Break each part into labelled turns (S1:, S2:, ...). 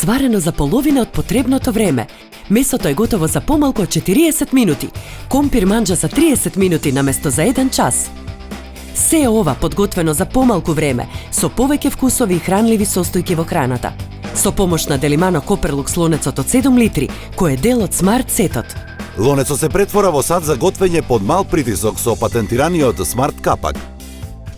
S1: сварено за половина од потребното време. Месото е готово за помалку од 40 минути. Компир манџа за 30 минути наместо за 1 час. Се ова подготвено за помалку време, со повеќе вкусови и хранливи состојки во храната. Со помош на Делимано Коперлукс лонецот од 7 литри, кој е дел од Смарт сетот.
S2: Лонецот се претвора во сад за готвење под мал притисок со патентираниот Смарт капак.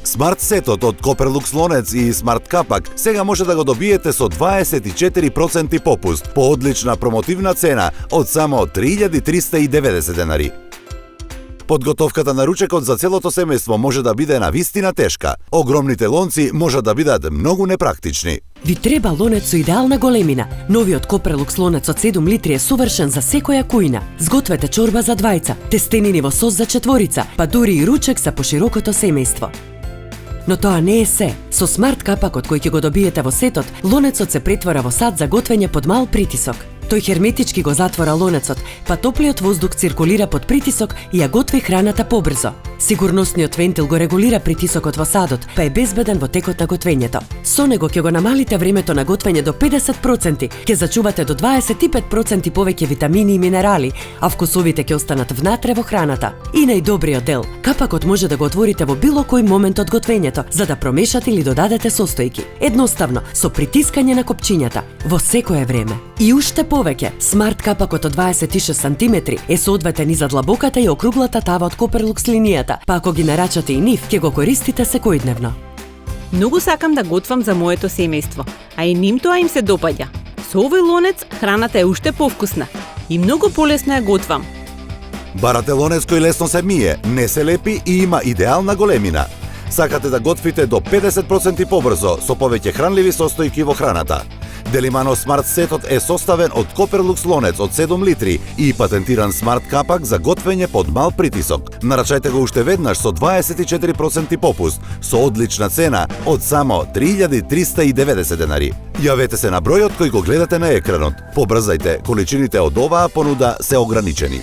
S2: Смарт сетот од Коперлукс лонец и Смарт капак сега може да го добиете со 24% попуст по одлична промотивна цена од само 3390 денари. Подготовката на ручекот за целото семејство може да биде навистина тешка. Огромните лонци може да бидат многу непрактични.
S1: Ви треба лонец со идеална големина. Новиот Коперлукс лонец од 7 литри е совршен за секоја кујна. Сгответе чорба за двајца, тестенини во сос за четворица, па дури и ручек за поширокото семејство. Но тоа не е се. Со Смарт капакот кој ќе го добиете во сетот, лонецот се претвора во сад за готвење под мал притисок. Тој херметички го затвора лонецот, па топлиот воздух циркулира под притисок и ја готви храната побрзо. Сигурносниот вентил го регулира притисокот во садот, па е безбеден во текот на готвењето. Со него ќе го намалите времето на готвење до 50%, ќе зачувате до 25% повеќе витамини и минерали, а вкусовите ќе останат внатре во храната. И најдобриот дел, капакот може да го отворите во било кој момент од готвењето, за да промешате или додадете состојки. Едноставно, со притискање на копчињата, во секое време. И уште повеќе, Смарт капакот од 26 см е соодветен и за длабоката и округлата тава од Коперлукс линијата, па ако ги нарачате и нив, ќе го користите секојдневно.
S3: Многу сакам да готвам за моето семејство, а и ним тоа им се допаѓа. Со овој лонец храната е уште повкусна и многу полесно ја готвам.
S2: Барате лонец кој лесно се мие, не се лепи и има идеална големина. Сакате да готвите до 50% побрзо со повеќе хранливи состојки во храната. Делимано Смарт сетот е составен од Коперлукс лонец од 7 литри и патентиран Смарт капак за готвење под мал притисок. Нарачајте го уште веднаш со 24% попуст, со одлична цена од само 3390 денари. Јавете се на бројот кој го гледате на екранот. Побрзајте, количините од оваа понуда се ограничени.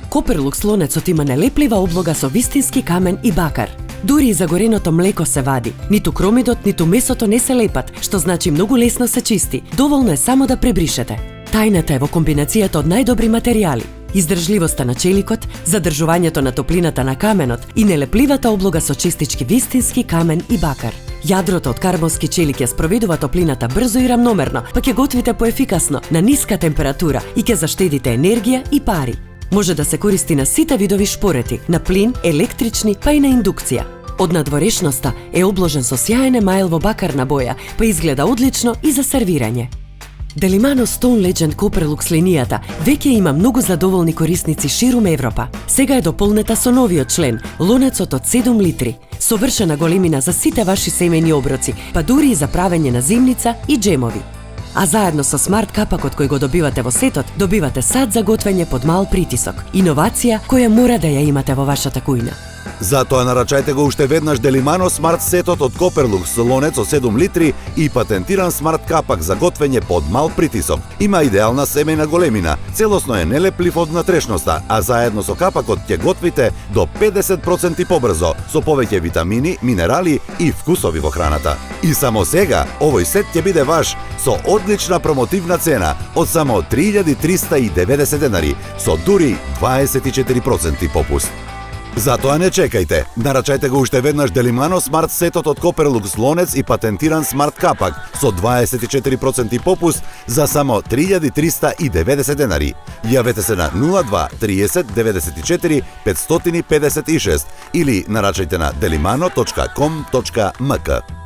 S1: Коперлукс лонецот има нелеплива облога со вистински камен и бакар. Дури и загореното млеко се вади. Ниту кромидот, ниту месото не се лепат, што значи многу лесно се чисти. Доволно е само да пребришете. Тајната е во комбинацијата од најдобри материјали. Издржливоста на челикот, задржувањето на топлината на каменот и нелепливата облога со чистички вистински камен и бакар. Јадрото од карбонски челик ја спроведува топлината брзо и рамномерно, па ќе готвите поефикасно, на ниска температура и ќе заштедите енергија и пари. Може да се користи на сите видови шпорети, на плин, електрични, па и на индукција. Од надворешноста е обложен со сјаен емајл во бакарна боја, па изгледа одлично и за сервирање. Делимано Stone Legend Коперлукс линијата веќе има многу задоволни корисници ширум Европа. Сега е дополнета со новиот член, лонецот од 7 литри. Совршена големина за сите ваши семејни оброци, па дури и за правење на зимница и джемови. А заедно со Смарт капакот кој го добивате во сетот, добивате сад за готвење под мал притисок. Иновација која мора да ја имате во вашата кујна.
S2: Затоа нарачајте го уште веднаш Делимано Смарт сетот од Коперлукс лонец од 7 литри и патентиран Смарт капак за готвење под мал притисок. Има идеална семејна големина, целосно е нелеплив од внатрешноста, а заедно со капакот ќе готвите до 50% побрзо, со повеќе витамини, минерали и вкусови во храната. И само сега, овој сет ќе биде ваш со одлична промотивна цена од само 3390 денари, со дури 24% попуст. Затоа не чекајте. Нарачајте го уште веднаш Делимано Смарт сетот од Коперлукс лонец и патентиран Смарт капак со 24% попуст за само 3390 денари. Јавете се на 02 30 94 556 или нарачајте на delimano.com.mk.